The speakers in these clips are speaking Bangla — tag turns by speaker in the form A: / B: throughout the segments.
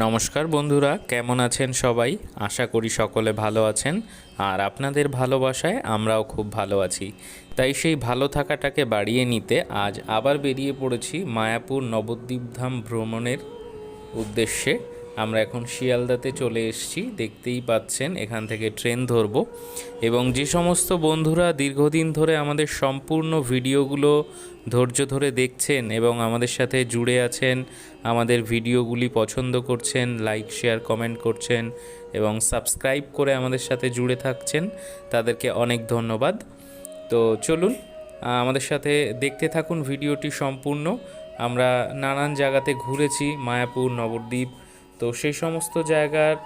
A: নমস্কার বন্ধুরা, কেমন আছেন সবাই? আশা করি সকলে ভালো আছেন। আর আপনাদের ভালোবাসায় আমরাও খুব ভালো আছি। তাই সেই ভালো থাকাটাকে বাড়িয়ে নিতে আজ আবার বেরিয়ে পড়েছি মায়াপুর নবদ্বীপধাম ভ্রমণের উদ্দেশ্যে। আমরা এখন শিয়ালদাতে চলে এসেছি, দেখতেই পাচ্ছেন। এখান থেকে ট্রেন ধরব এবং যে সমস্ত বন্ধুরা দীর্ঘদিন ধরে আমাদের সম্পূর্ণ ভিডিওগুলো ধৈর্য ধরে দেখছেন এবং আমাদের সাথে জুড়ে আছেন, আমাদের ভিডিওগুলি পছন্দ করছেন, লাইক শেয়ার কমেন্ট করছেন এবং সাবস্ক্রাইব করে আমাদের সাথে জুড়ে থাকছেন, তাদেরকে অনেক ধন্যবাদ। তো চলুন আমাদের সাথে দেখতে থাকুন ভিডিওটি সম্পূর্ণ। আমরা নানান জায়গাতে ঘুরেছি মায়াপুর নবদ্বীপ, তো সেই সমস্ত জায়গার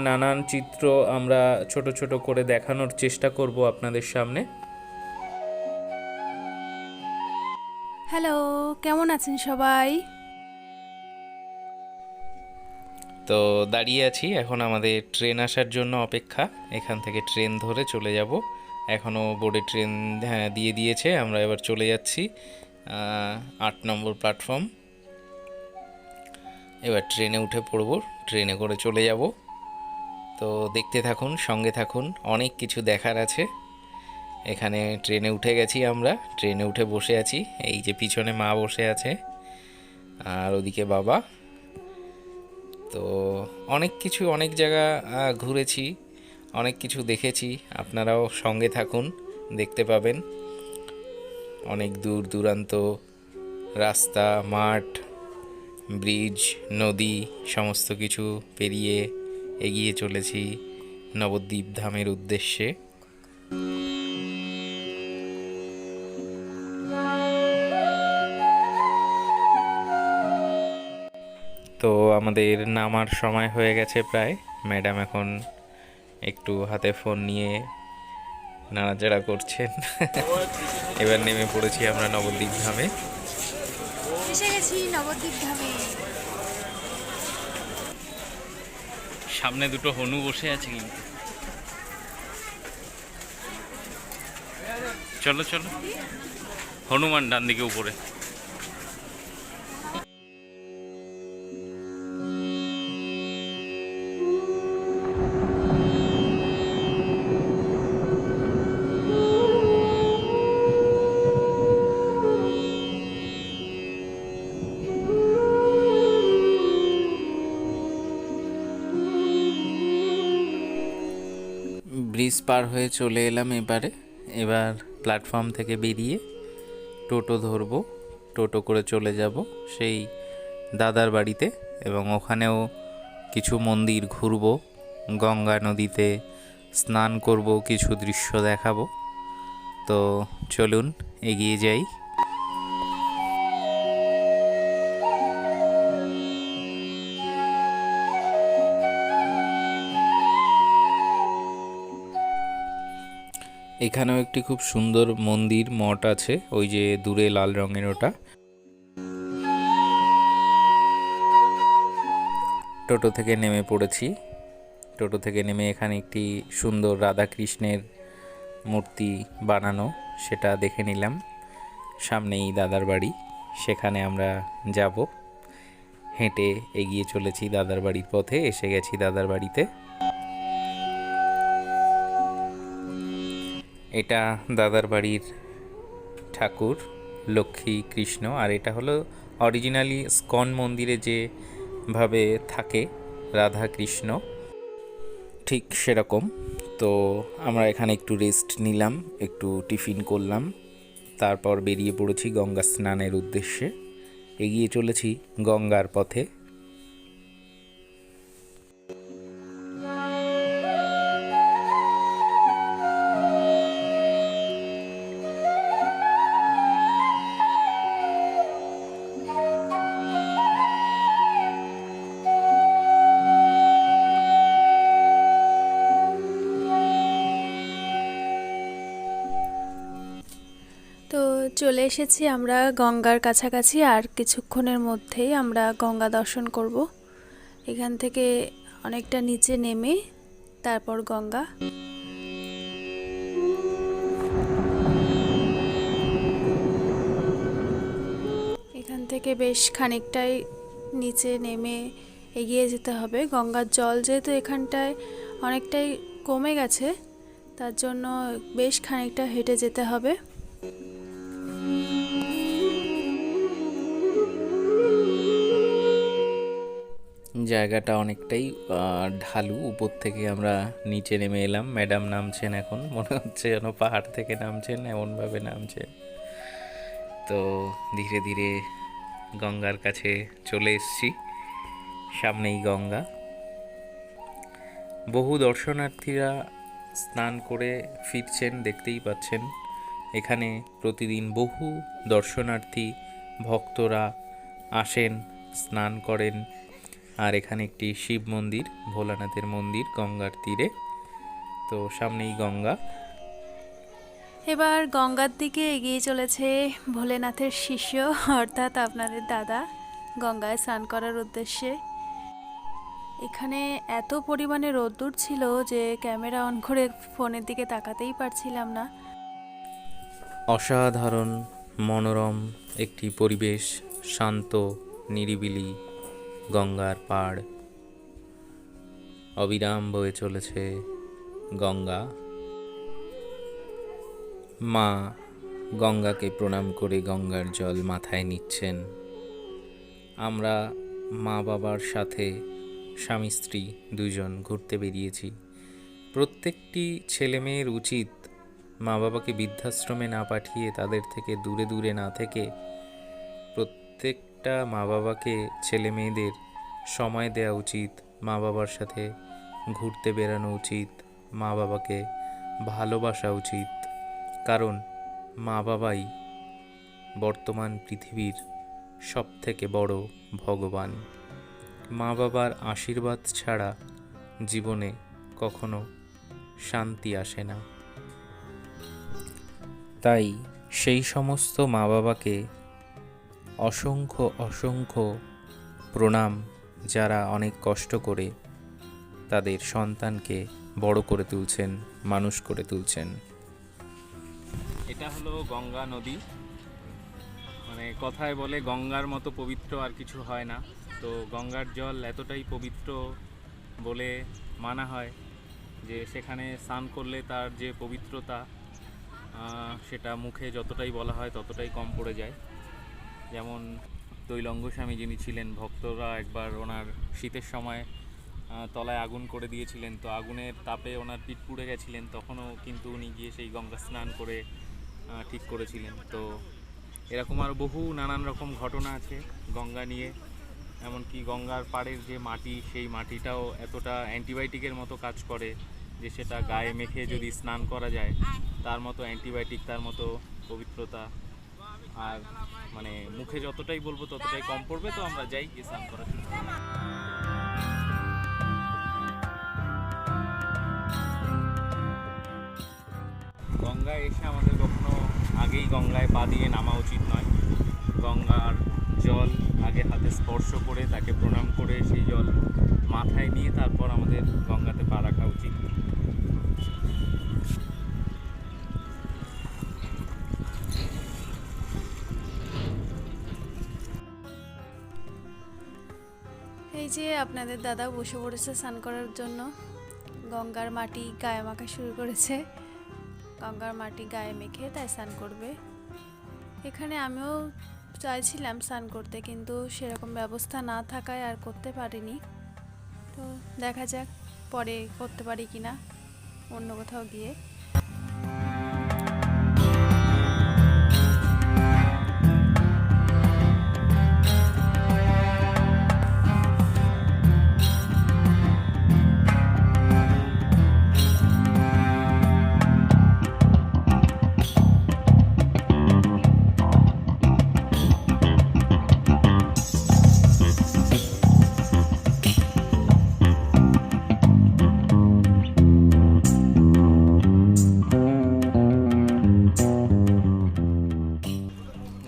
A: নানান চিত্র আমরা ছোট ছোট করে দেখানোর চেষ্টা করব আপনাদের সামনে।
B: হ্যালো, কেমন আছেন সবাই?
A: তো দাঁড়িয়ে আছি, এখন আমাদের ট্রেন আসার জন্য অপেক্ষা। এখান থেকে ট্রেন ধরে চলে যাব। এখনও বোর্ডে ট্রেন দিয়ে দিয়েছে, আমরা এবার চলে যাচ্ছি 8 নম্বর প্ল্যাটফর্ম। এবার ট্রেনে উঠে পড়ব, ট্রেনে করে চলে যাব। তো দেখতে থাকুন, সঙ্গে থাকুন, অনেক কিছু দেখার আছে। এখানে ট্রেনে উঠে গেছি, আমরা ট্রেনে উঠে বসে আছি। এই যে পিছনে মা বসে আছে আর ওদিকে বাবা। তো অনেক কিছু, অনেক জায়গা ঘুরেছি, অনেক কিছু দেখেছি। আপনারাও সঙ্গে থাকুন, দেখতে পাবেন। অনেক দূর দূরান্ত রাস্তা, মাঠ, ব্রিজ, নদী সমস্ত কিছু পেরিয়ে এগিয়ে চলেছি নবদ্বীপ ধামের উদ্দেশ্যে। তো আমাদের নামার সময় হয়ে গেছে প্রায়। ম্যাডাম এখন একটু হাতে ফোন নিয়ে নাড়াচাড়া করছেন। এবার নেমে পড়েছি আমরা নবদ্বীপ ধামে।
B: এসে গেছি নবদ্বীপ ধামে।
A: সামনে দুটো হনু বসে আছে কিন্তু। চলো চলো, হনুমান ডান দিকে উপরে। ব্রিজ পার হয়ে চলে এলাম এবার প্ল্যাটফর্ম থেকে বেরিয়ে টোটো ধরবো। টোটো করে চলে যাব সেই দাদার বাড়িতে এবং ওখানেও কিছু মন্দির ঘুরবো, গঙ্গা নদীতে স্নান করব, কিছু দৃশ্য দেখাবো। তো চলুন এগিয়ে যাই। এখানেও একটি খুব সুন্দর মন্দির মঠ আছে, ওই যে দূরে লাল রঙের ওটা। টোটো থেকে নেমে পড়েছি। টোটো থেকে নেমে এখানে একটি সুন্দর রাধা কৃষ্ণের মূর্তি বানানো, সেটা দেখে নিলাম। সামনেই দাদার বাড়ি, সেখানে আমরা যাব। হেঁটে এগিয়ে চলেছি দাদার বাড়ির পথে, এসে গেছি দাদার বাড়িতে। এটা দাদার বাড়ির ঠাকুর লক্ষ্মী কৃষ্ণ, আর এটা হলো অরিজিনালি স্কন মন্দিরে যেভাবে থাকে রাধা কৃষ্ণ, ঠিক সেরকম। তো আমরা এখানে একটু রেস্ট নিলাম, একটু টিফিন করলাম, তারপর বেরিয়ে পড়েছি গঙ্গা স্নানের উদ্দেশ্যে। এগিয়ে চলেছি গঙ্গার পথে।
B: তো চলে এসেছি আমরা গঙ্গার কাছাকাছি, আর কিছুক্ষণের মধ্যেই আমরা গঙ্গা দর্শন করব। এখান থেকে অনেকটা নিচে নেমে তারপর গঙ্গা। এখান থেকে বেশ খানিকটাই নিচে নেমে এগিয়ে যেতে হবে। গঙ্গার জল যেহেতু এখানটায় অনেকটাই কমে গেছে, তার জন্য বেশ খানিকটা হেঁটে যেতে হবে।
A: জায়গাটা অনেকটাই ঢালু। উপর থেকে আমরা নিচে নেমে এলাম। ম্যাডাম নামছেন, এখন মনে হচ্ছে যেন পাহাড় থেকে নামছেন, এমনভাবে নামছেন। তো ধীরে ধীরে গঙ্গার কাছে চলে এসেছি। সামনেই গঙ্গা। বহু দর্শনার্থীরা স্নান করে ফিরছেন, দেখতেই পাচ্ছেন। এখানে প্রতিদিন বহু দর্শনার্থী ভক্তরা আসেন, স্নান করেন। আর এখানে একটি শিব মন্দির, ভোলানাথের মন্দির গঙ্গার তীরে। তো সামনেই গঙ্গা।
B: এবার গঙ্গার দিকে এগিয়ে চলেছে ভোলেনাথের শিষ্য, অর্থাৎ আপনাদের দাদা, গঙ্গায় স্নান করার উদ্দেশ্যে। এখানে এত পরিমাণে রোদ্দুর ছিল যে ক্যামেরা অন করে ফোনের দিকে তাকাতেই পারছিলাম না।
A: অসাধারণ মনোরম একটি পরিবেশ, শান্ত নিরিবিলি গঙ্গার পাড়, অবিরাম বয়ে চলেছে গঙ্গা। মা গঙ্গাকে প্রণাম করে গঙ্গার জল মাথায় নিচ্ছেন। আমরা মা বাবার সাথে স্বামী স্ত্রী দুজন ঘুরতে বেরিয়েছি। প্রত্যেকটি ছেলেমেয়ের উচিত মা বাবাকে বৃদ্ধাশ্রমে না পাঠিয়ে, তাদের থেকে দূরে দূরে না থেকে, প্রত্যেকটা মা বাবাকে, ছেলে মেয়েদের সময় দেওয়া উচিত, মা বাবার সাথে ঘুরতে বেড়ানো উচিত, মা বাবাকে ভালোবাসা উচিত। কারণ মা বাবাই বর্তমান পৃথিবীর সবথেকে বড় ভগবান। মা বাবার আশীর্বাদ ছাড়া জীবনে কখনো শান্তি আসে না। তাই সেই সমস্ত মা বাবাকে অসংখ্য অসংখ্য প্রণাম, যারা অনেক কষ্ট করে তাদের সন্তানকে বড় করে তুলছেন, মানুষ করে তুলছেন। এটা হলো গঙ্গা নদী। মানে কথায় বলে গঙ্গার মতো পবিত্র আর কিছু হয় না। তো গঙ্গার জল এতটাই পবিত্র বলে মানা হয় যে সেখানে স্নান করলে তার যে পবিত্রতা, সেটা মুখে যতটাই বলা হয় ততটাই কম পড়ে যায়। যেমন তৈলঙ্গ স্বামী যিনি ছিলেন, ভক্তরা একবার ওনার শীতের সময় তলায় আগুন করে দিয়েছিলেন, তো আগুনের তাপে ওনার পিঠ পুড়ে গেছিলেন, তখনও কিন্তু উনি গিয়ে সেই গঙ্গা স্নান করে ঠিক করেছিলেন। তো এরকম আরও বহু নানান রকম ঘটনা আছে গঙ্গা নিয়ে। এমনকি গঙ্গার পাড়ের যে মাটি, সেই মাটিটাও এতটা অ্যান্টিবায়োটিকের মতো কাজ করে যে সেটা গায়ে মেখে যদি স্নান করা যায়, তার মতো অ্যান্টিবায়োটিক, তার মতো পবিত্রতা। আর মানে মুখে যতটাই বলবো ততটাই কম পড়বে। তো আমরা যাই গিয়ে স্নান করার জন্য। গঙ্গায় এসে আমাদের কখনো আগেই গঙ্গায় পা দিয়ে নামা উচিত নয়। গঙ্গার জল আগে হাতে স্পর্শ করে, তাকে প্রণাম করে, সেই জল মাথায় নিয়ে তারপর আমাদের গঙ্গাতে পা রাখা উচিত।
B: এই যে আপনাদের দাদা বসে পড়েছে স্নান করার জন্য। গঙ্গার মাটি গায়ে মাখা শুরু করেছে। গঙ্গার মাটি গায়ে মেখে তাই স্নান করবে। এখানে আমিও চাইছিলাম স্নান করতে, কিন্তু সেরকম ব্যবস্থা না থাকায় আর করতে পারিনি। তো দেখা যাক পরে করতে পারি কিনা অন্য কোথাও গিয়ে।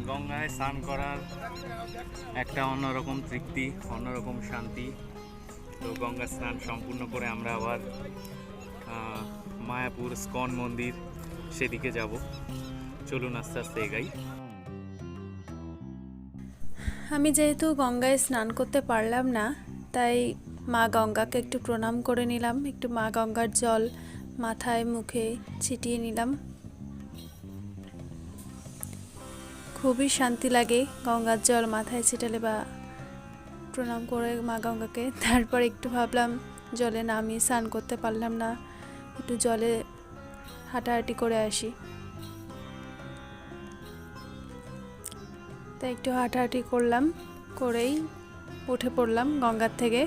A: গঙ্গায় স্নান করার একটা অন্যরকম তৃপ্তি, অন্যরকম শান্তি। তো গঙ্গা স্নান সম্পূর্ণ করে আমরা আবার মায়াপুর স্কন মন্দির সেদিকে যাব। চলুন আস্তে আস্তে এগাই।
B: আমি যেহেতু গঙ্গায় স্নান করতে পারলাম না, তাই মা গঙ্গাকে একটু প্রণাম করে নিলাম, একটু মা গঙ্গার জল মাথায় মুখে ছিটিয়ে নিলাম। খুবই শান্তি লাগে গঙ্গার জল মাথায় ছিটালে বা প্রণাম করে মা গঙ্গাকে। তারপর একটু ভাবলাম জলে নামিয়ে স্নান করতে পারলাম না, একটু জলে হাঁটাহাঁটি করে আসি। তাই একটু হাঁটাহাঁটি করলাম, করেই উঠে পড়লাম গঙ্গার থেকে।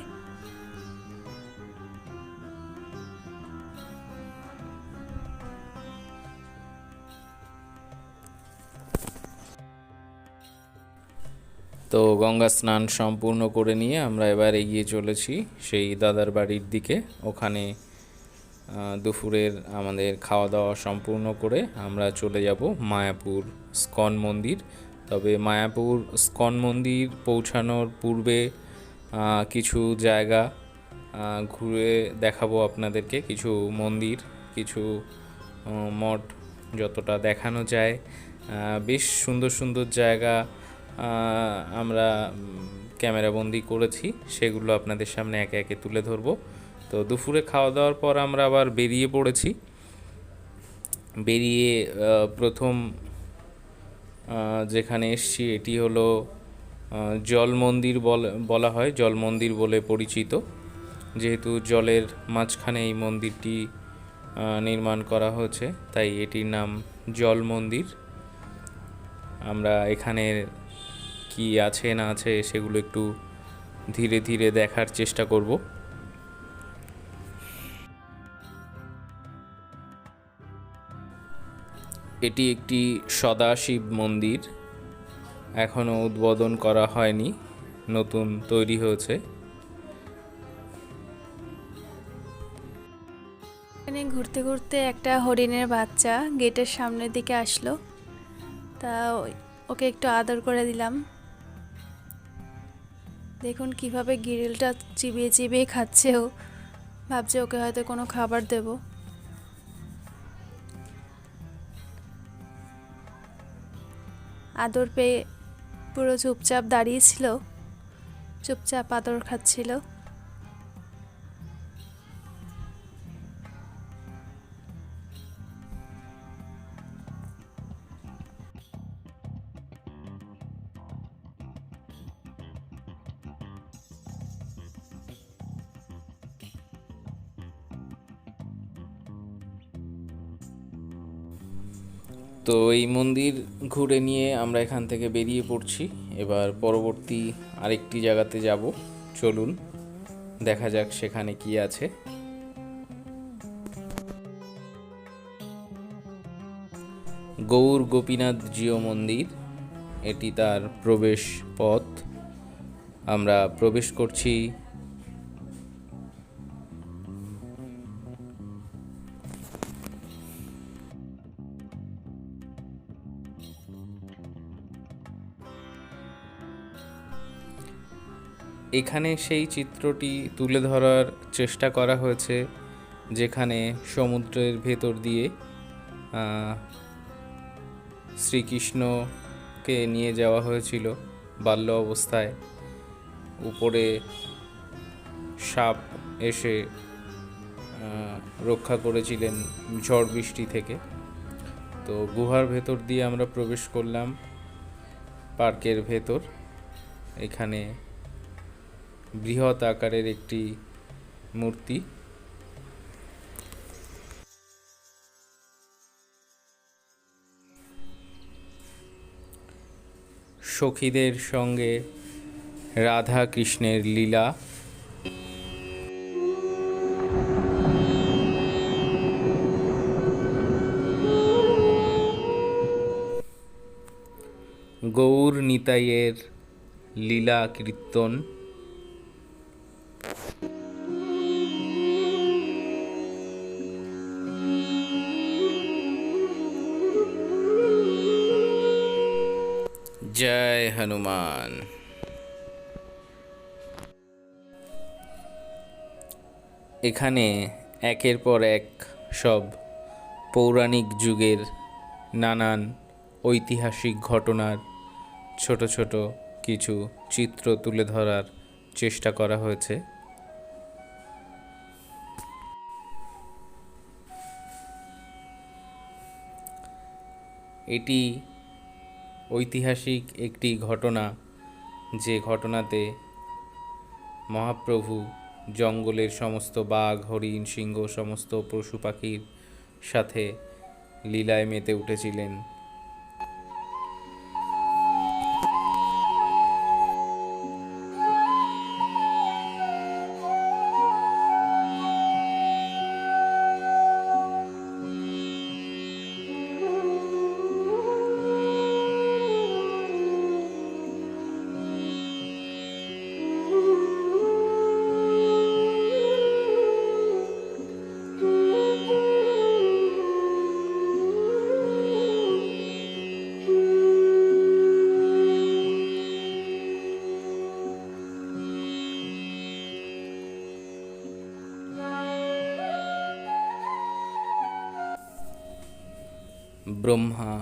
A: তো গঙ্গা স্নান সম্পূর্ণ করে নিয়ে আমরা এবার এগিয়ে চলেছি সেই দাদার বাড়ির দিকে। ওখানে দুপুরের আমাদের খাওয়া দাওয়া সম্পূর্ণ করে আমরা চলে যাব মায়াপুর স্কন মন্দির। তবে মায়াপুর স্কন মন্দির পৌঁছানোর পূর্বে কিছু জায়গা ঘুরে দেখাবো আপনাদেরকে, কিছু মন্দির, কিছু মঠ, যতটা দেখানো যায়। বেশ সুন্দর সুন্দর জায়গা আমরা ক্যামেরাবন্দি করেছি, সেগুলো আপনাদের সামনে একে একে তুলে ধরবো। তো দুপুরে খাওয়া দাওয়ার পর আমরা আবার বেরিয়ে পড়েছি। বেরিয়ে প্রথম যেখানে এসছি এটি হলো জল মন্দির বলা হয়, জল মন্দির বলে পরিচিত, যেহেতু জলের মাঝখানে এই মন্দিরটি নির্মাণ করা হয়েছে, তাই এটির নাম জল মন্দির। আমরা এখানে কি আছে না আছে সেগুলো একটু ধীরে ধীরে দেখার চেষ্টা করব। এটি একটি সদাশিব মন্দির, এখনও উদ্বোধন করা হয়নি, নতুন তৈরি হয়েছে।
B: এখানে ঘুরতে ঘুরতে একটা হরিণের বাচ্চা গেটের সামনের দিকে আসলো, তা ওকে একটু আদর করে দিলাম। দেখুন কিভাবে গ্রিলটা চিবিয়ে চিবিয়ে খাচ্ছে, ও ভাবছে ওকে হয়তো কোনো খাবার দেব। আদর পেয়ে পুরো চুপচাপ দাঁড়িয়েছিল, চুপচাপ আদর খাচ্ছিল।
A: তো এই মন্দির ঘুরে নিয়ে আমরা এখান থেকে বেরিয়ে পড়ছি। এবার পরবর্তী আরেকটি জায়গাতে যাব, চলুন দেখা যাক সেখানে কি আছে। গৌর গোপীনাথ জিও মন্দির, এটি তার প্রবেশ পথ। আমরা প্রবেশ করছি। এখানে সেই চিত্রটি তুলে ধরার চেষ্টা করা হয়েছে যেখানে সমুদ্রের ভেতর দিয়ে শ্রীকৃষ্ণকে নিয়ে যাওয়া হয়েছিল বাল্য অবস্থায়। উপরে সাপ এসে রক্ষা করেছিলেন ঝড় বৃষ্টি থেকে। তো গুহার ভেতর দিয়ে আমরা প্রবেশ করলাম পার্কের ভেতর। এখানে বৃহৎ আকারের একটি মূর্তি। সখীদের সঙ্গে রাধা কৃষ্ণের লীলা। গৌর নিতাইয়ের লীলা কীর্তন। জয় হনুমান। এখানে একের পর এক সব পৌরাণিক যুগের নানান ঐতিহাসিক ঘটনার ছোট ছোট কিছু চিত্র তুলে ধরার চেষ্টা করা হয়েছে। এটি ঐতিহাসিক একটি ঘটনা, যে ঘটনাতে মহাপ্রভু জঙ্গলের সমস্ত বাঘ, হরিণ, সিংহ, সমস্ত পশু পাখির সাথে লীলায় মেতে উঠেছিলেন। ব্রহ্মা,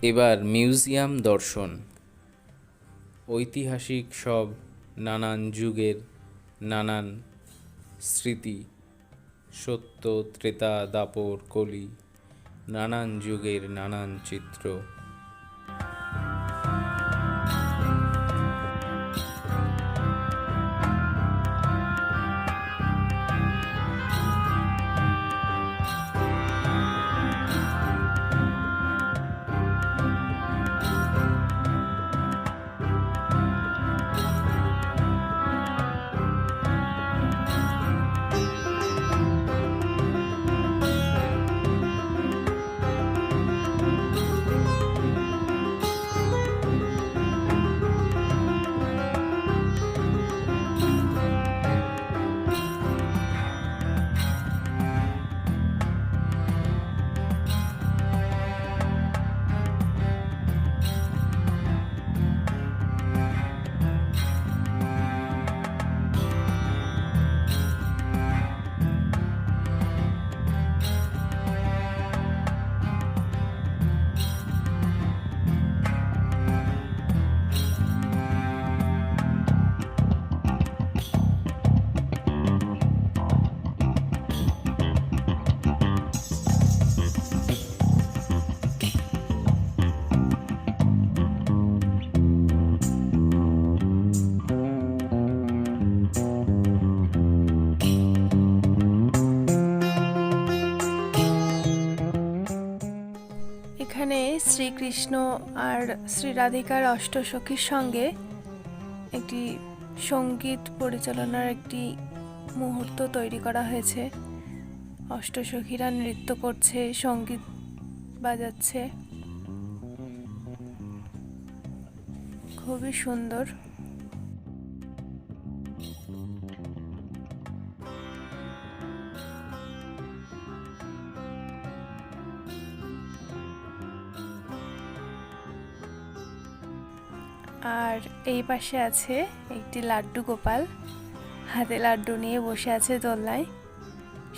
A: এবার মিউজিয়াম দর্শন। ঐতিহাসিক সব নানান যুগের নানান স্মৃতি, সত্য, ত্রেতা, দাপর, কলি, নানান যুগের নানান চিত্র।
B: এখানে শ্রীকৃষ্ণ আর শ্রী রাধিকার অষ্টসখীর সঙ্গে একটি সঙ্গীত পরিচালনার একটি মুহূর্ত তৈরি করা হয়েছে। অষ্টসখীরা নৃত্য করছে, সঙ্গীত বাজাচ্ছে, খুবই সুন্দর। আর এই পাশে আছে একটি লাড্ডু গোপাল, হাতে লাড্ডু নিয়ে বসে আছে দোলনায়।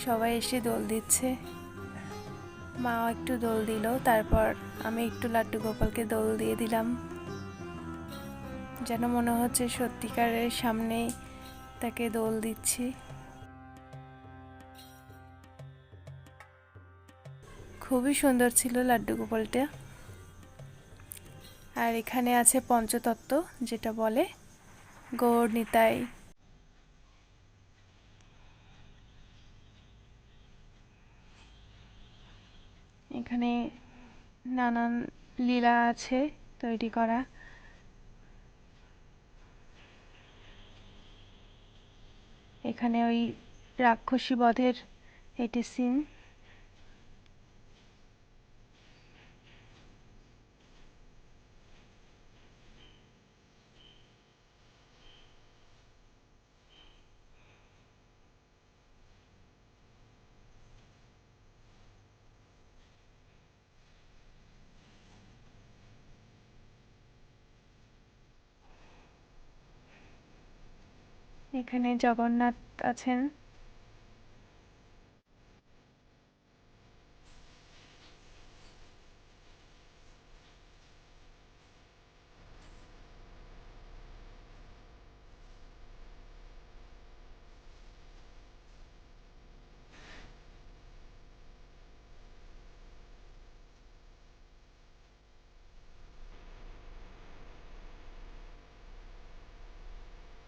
B: সবাই এসে দোল দিচ্ছে, মাও একটু দোল দিল, তারপর আমি একটু লাড্ডু গোপালকে দোল দিয়ে দিলাম। যেন মনে হচ্ছে সত্যিকারের সামনেই তাকে দোল দিচ্ছি। খুবই সুন্দর ছিল লাড্ডু গোপালটা। আর এখানে আছে পঞ্চতত্ত্ব, যেটা বলে গৌর নিতাই। এখানে নানান লীলা আছে তৈরি করা। এখানে ওই রাক্ষসী বধের এটি সিন। এখানে জগন্নাথ আছেন।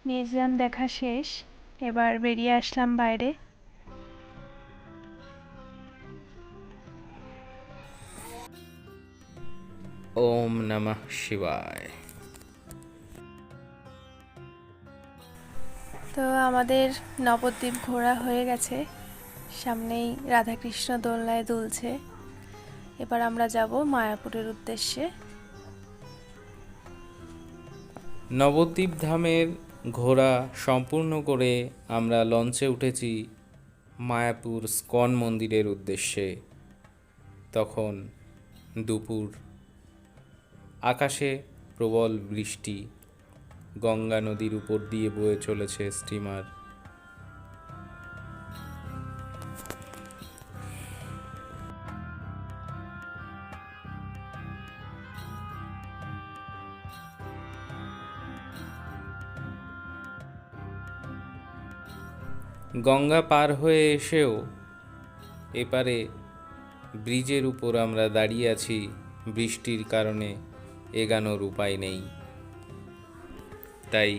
B: মিউজিয়াম দেখা শেষ, এবার বেরিয়ে আসলাম বাইরে।
A: ওম নমঃ শিবায়।
B: তো আমাদের নবদ্বীপ ঘোরা হয়ে গেছে, সামনেই রাধাকৃষ্ণ দোলনায় দুলছে। এবার আমরা যাব মায়াপুরের উদ্দেশ্যে।
A: নবদ্বীপ ধামের ঘোরা সম্পূর্ণ করে আমরা লঞ্চে উঠেছি মায়াপুর স্কন মন্দিরের উদ্দেশ্যে। তখন দুপুর, আকাশে প্রবল বৃষ্টি, গঙ্গা নদীর উপর দিয়ে বয়ে চলেছে স্টিমার। গঙ্গা পার হয়ে এসেও এপারে ব্রিজের উপর আমরা দাঁড়িয়ে আছি। বৃষ্টির কারণে এগানোর উপায় নেই, তাই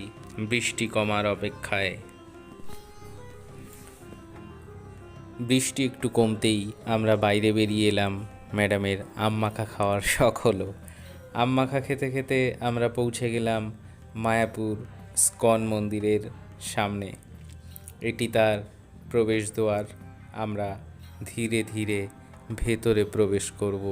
A: বৃষ্টি কমার অপেক্ষায়। বৃষ্টি একটু কমতেই আমরা বাইরে বেরিয়ে এলাম। ম্যাডামের আম মাখা খাওয়ার শখ হলো। আম মাখা খেতে খেতে আমরা পৌঁছে গেলাম মায়াপুর স্কন মন্দিরের সামনে। এটি তার প্রবেশদ্বার। আমরা ধীরে ধীরে ভেতরে প্রবেশ করব।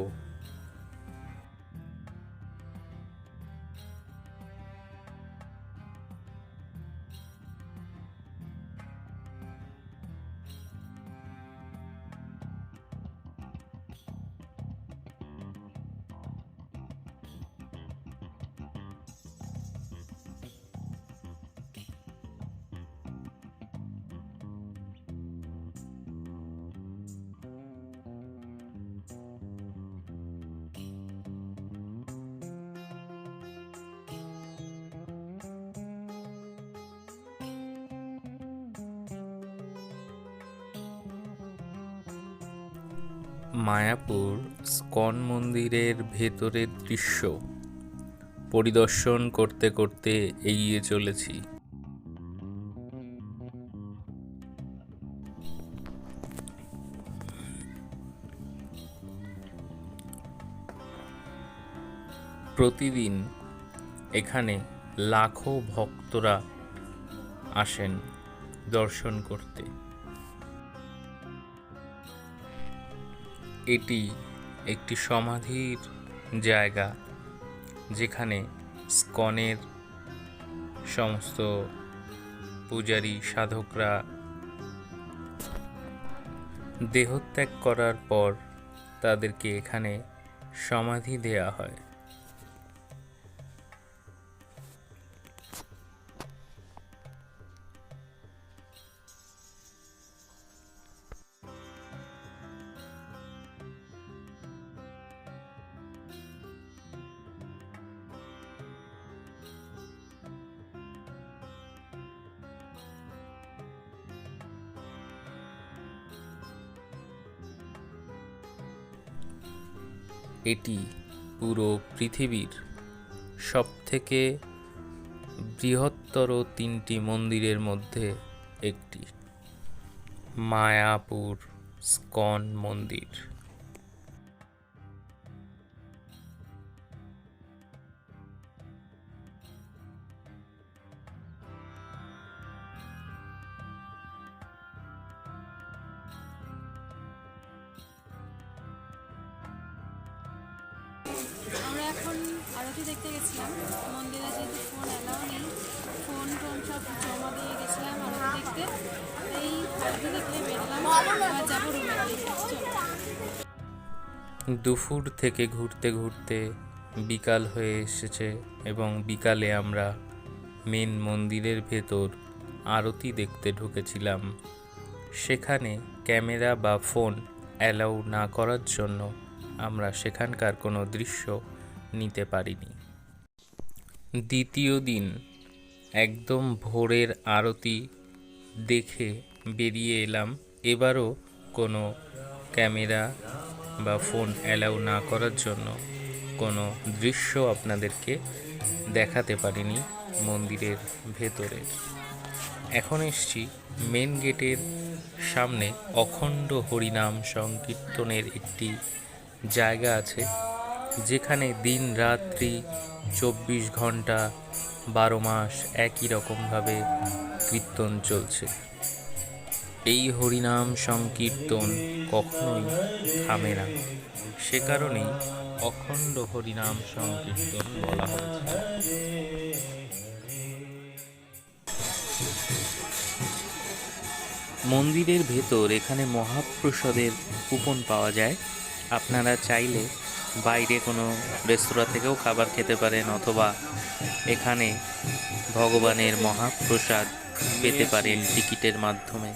A: মায়াপুর স্কন মন্দিরের ভেতরের দৃশ্য পরিদর্শন করতে করতে এগিয়ে চলেছি। প্রতিদিন এখানে লাখো ভক্তরা আসেন দর্শন করতে। এটি একটি সমাধির জায়গা, যেখানে স্কনের সমস্ত পূজারী সাধকরা দেহত্যাগ করার পর তাদেরকে এখানে সমাধি দেয়া হয়। এটি পুরো পৃথিবীর সবথেকে বৃহত্তর 3টি মন্দিরের মধ্যে একটি, মায়াপুর স্কন মন্দির।
B: আমরা এখন আরতি দেখতে গেছিলাম মন্দিরে, যেহেতু ফোন অ্যালাউ নেই, ফোন টোন সব জমা দিয়ে গেছিলাম আরতি দেখতে। এই আরতি দেখতে বেরোলাম, এবার যাবো রুমের দিকে।
A: দুপুর থেকে ঘুরতে ঘুরতে বিকাল হয়ে এসেছে এবং বিকালে আমরা মেন মন্দিরের ভেতর আরতি দেখতে ঢুকেছিলাম। সেখানে ক্যামেরা বা ফোন অ্যালাউ না করার জন্য আমরা সেখানকার কোনো দৃশ্য নিতে পারিনি। দ্বিতীয় দিন একদম ভোরের আরতি দেখে বেরিয়ে এলাম। এবারও কোনো ক্যামেরা বা ফোন অ্যালাউ না করার জন্য কোনো দৃশ্য আপনাদেরকে দেখাতে পারিনি মন্দিরের ভেতরে। এখন এসছি মেন গেটের সামনে অখণ্ড হরিনাম সংকীর্তনের একটি জায়গা আছে, যেখানে দিন রাত্রি 24 ঘন্টা 12 মাস একই রকমভাবে কীর্তন চলছে। এই হরিনাম সংকীর্তন কখনোই থামে না, সে কারণেই অখণ্ড হরিনাম সংকীর্তন বলা হয়েছে। মন্দিরের ভেতর এখানে মহাপ্রসাদের কুপন পাওয়া যায়। আপনারা চাইলে বাইরে কোনো রেস্তোরাঁ থেকেও খাবার খেতে পারেন, অথবা এখানে ভগবানের মহাপ্রসাদ পেতে পারেন টিকিটের মাধ্যমে।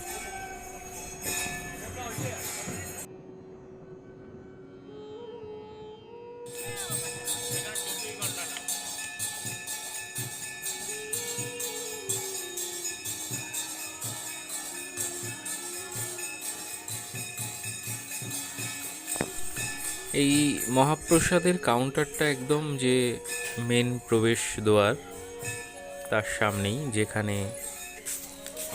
A: এই মহাপ্রসাদের কাউন্টারটা একদম যে মেন প্রবেশ দ্বার তার সামনেই, যেখানে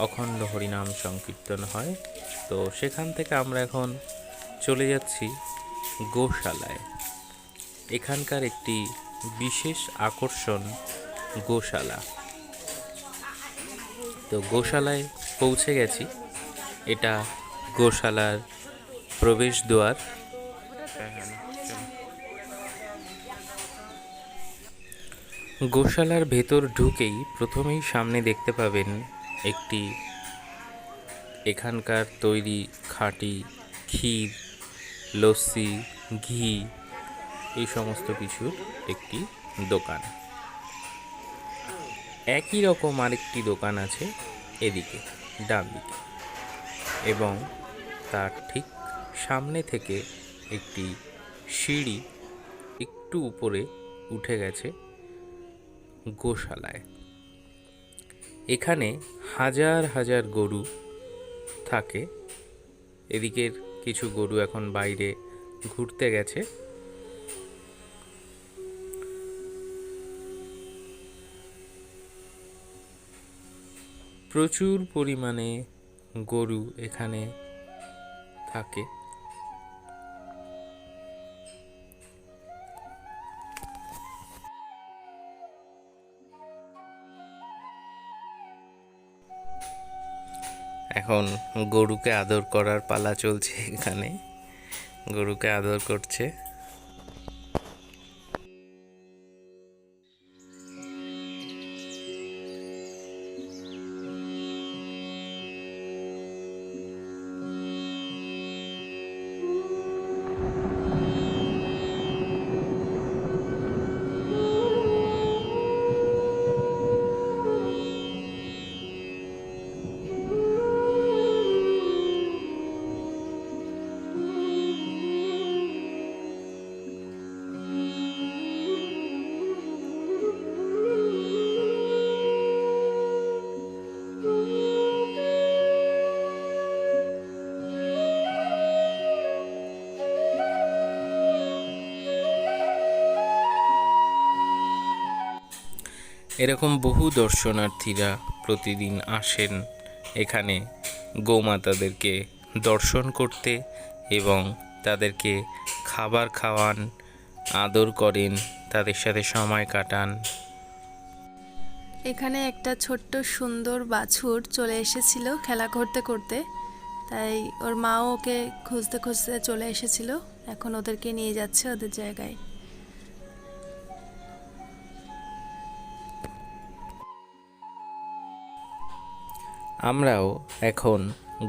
A: অখণ্ড হরিনাম সংকীর্তন হয়। তো সেখান থেকে আমরা এখন চলে যাচ্ছি গোশালায়। এখানকার একটি বিশেষ আকর্ষণ গোশালা। তো গোশালায় পৌঁছে গেছি। এটা গোশালার প্রবেশ দ্বার। গোশালার ভেতর ঢুকেই প্রথমেই সামনে দেখতে পাবেন একটি এখানকার তৈরি খাঁটি ক্ষীর, লস্যি, ঘি এই সমস্ত কিছুর একটি দোকান। একই রকম আরেকটি দোকান আছে এদিকে ডান দিকে, এবং তার ঠিক সামনে থেকে একটি সিঁড়ি একটু উপরে উঠে গেছে গোশালায়। এখানে হাজার হাজার গরু থাকে। এদিকের কিছু গরু এখন বাইরে ঘুরতে গেছে। প্রচুর পরিমাণে গরু এখানে থাকে। এখন গরুকে আদর করার পালা চলছে। এখানে গরুকে আদর করছে। এরকম বহু দর্শনার্থীরা প্রতিদিন আসেন এখানে গোমাতাদেরকে দর্শন করতে, এবং তাদেরকে খাবার খাওয়ান, আদর করেন, তাদের সাথে সময় কাটান।
B: এখানে একটা ছোট্ট সুন্দর বাছুর চলে এসেছিল খেলা করতে করতে, তাই ওর মাও ওকে খুঁজতে খুঁজতে চলে এসেছিল। এখন ওদেরকে নিয়ে যাচ্ছে ওদের জায়গায়।
A: আমরাও এখন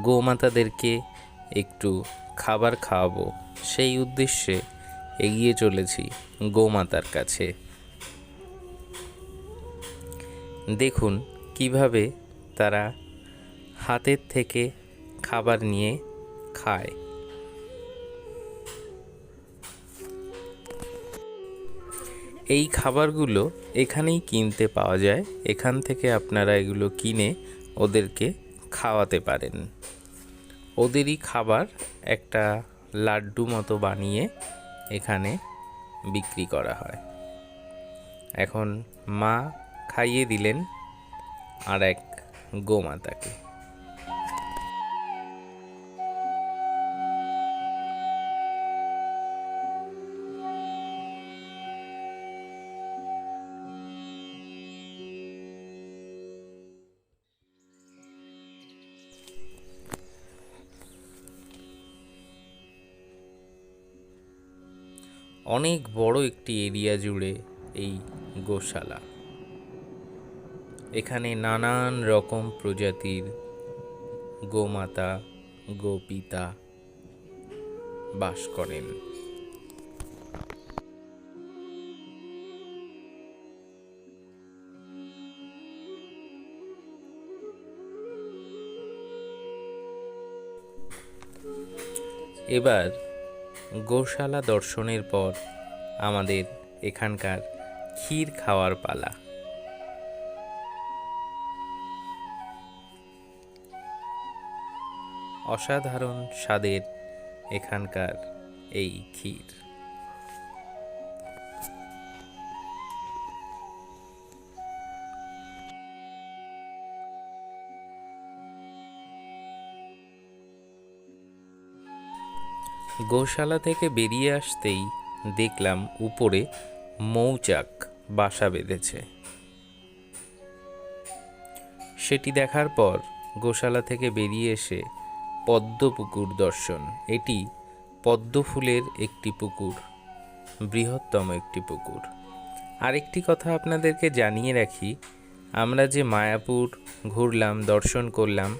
A: গোমাতাদেরকে একটু খাবার খাওয়াবো, সেই উদ্দেশ্যে এগিয়ে চলেছি গোমাতার কাছে। দেখুন কিভাবে তারা হাতের থেকে খাবার নিয়ে খায়। এই খাবারগুলো এখানেই কিনতে পাওয়া যায়, এখান থেকে আপনারা এগুলো কিনে ওদেরকে খাওয়াতে পারেন। ওদেরই খাবার একটা লাড্ডু মতো বানিয়ে এখানে বিক্রি করা হয়। এখন মা খাইয়ে দিলেন আর এক গোমাতাকে। অনেক বড় একটি এরিয়া জুড়ে এই গোশালা। এখানে নানান রকম প্রজাতির গোমাতা গোপিতা বাস করেন। এবার গোশালা দর্শনের পর আমাদের এখানকার ক্ষীর খাওয়ার পালা। অসাধারণ স্বাদের এখানকার এই ক্ষীর। গোশালা থেকে বেরিয়ে আসতেই দেখলাম উপরে মৌচাক বাসা বেঁধেছে। সেটি দেখার পর গোশালা থেকে বেরিয়ে এসে পদ্ম পুকুর দর্শন। এটি পদ্ম ফুলের একটি পুকুর, বৃহত্তম একটি পুকুর। আরেকটি কথা আপনাদেরকে জানিয়ে রাখি, আমরা যে মায়াপুর ঘুরলাম, দর্শন করলাম,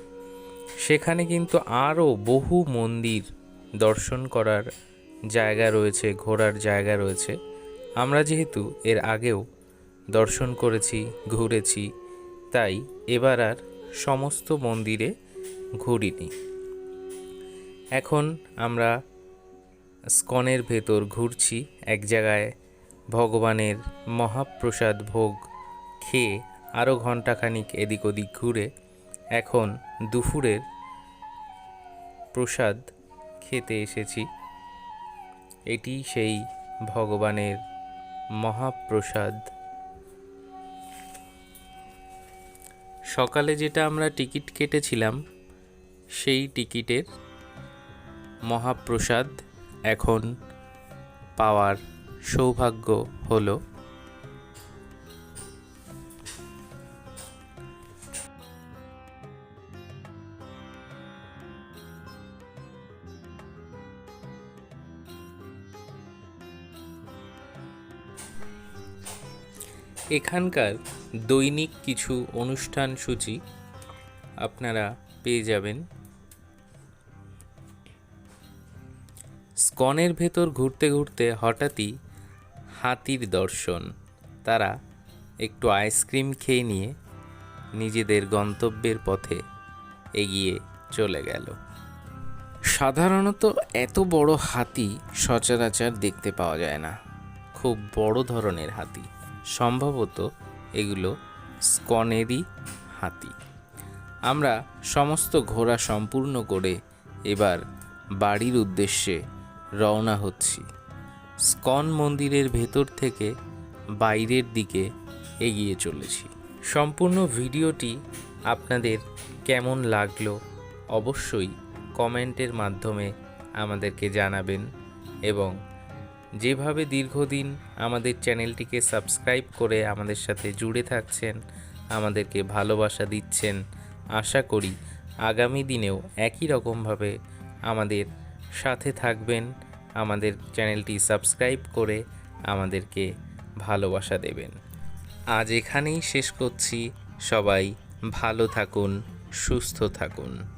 A: সেখানে কিন্তু আরও বহু মন্দির দর্শন করার জায়গা রয়েছে, ঘোরার জায়গা রয়েছে। আমরা যেহেতু এর আগেও দর্শন করেছি, ঘুরেছি, তাই এবার আর সমস্ত মন্দিরে ঘুরিনি। এখন আমরা স্কনের ভেতর ঘুরছি। এক জায়গায় ভগবানের মহাপ্রসাদ ভোগ খেয়ে আরও ঘণ্টাখানিক এদিক ওদিক ঘুরে এখন দুপুরের প্রসাদ খেতে এসেছি। এটি সেই ভগবানের মহাপ্রসাদ। সকালে যেটা আমরা টিকিট কেটেছিলাম, সেই টিকিটের মহাপ্রসাদ এখন পাওয়ার সৌভাগ্য হলো। এখানকার দৈনিক কিছু অনুষ্ঠান সূচি আপনারা পেয়ে যাবেন। স্কনের ভেতর ঘুরতে ঘুরতে হঠাৎই হাতির দর্শন। তারা একটু আইসক্রিম খেয়ে নিয়ে নিজেদের গন্তব্যের পথে এগিয়ে চলে গেল। সাধারণত এত বড় হাতি সচরাচর দেখতে পাওয়া যায় না, খুব বড় ধরনের হাতি। সম্ভবত এগুলো স্কনেরই হাতি। আমরা সমস্ত ঘোরা সম্পূর্ণ করে এবার বাড়ির উদ্দেশ্যে রওনা হচ্ছি। স্কন মন্দিরের ভেতর থেকে বাইরের দিকে এগিয়ে চলেছি। সম্পূর্ণ ভিডিওটি আপনাদের কেমন লাগলো অবশ্যই কমেন্টের মাধ্যমে আমাদেরকে জানাবেন, এবং যেভাবে দীর্ঘদিন আমাদের চ্যানেলটিকে সাবস্ক্রাইব করে আমাদের সাথে জুড়ে থাকছেন, আমাদেরকে ভালোবাসা দিচ্ছেন, আশা করি আগামী দিনেও একই রকমভাবে আমাদের সাথে থাকবেন, আমাদের চ্যানেলটি সাবস্ক্রাইব করে আমাদেরকে ভালোবাসা দেবেন। আজ এখানেই শেষ করছি। সবাই ভালো থাকুন, সুস্থ থাকুন।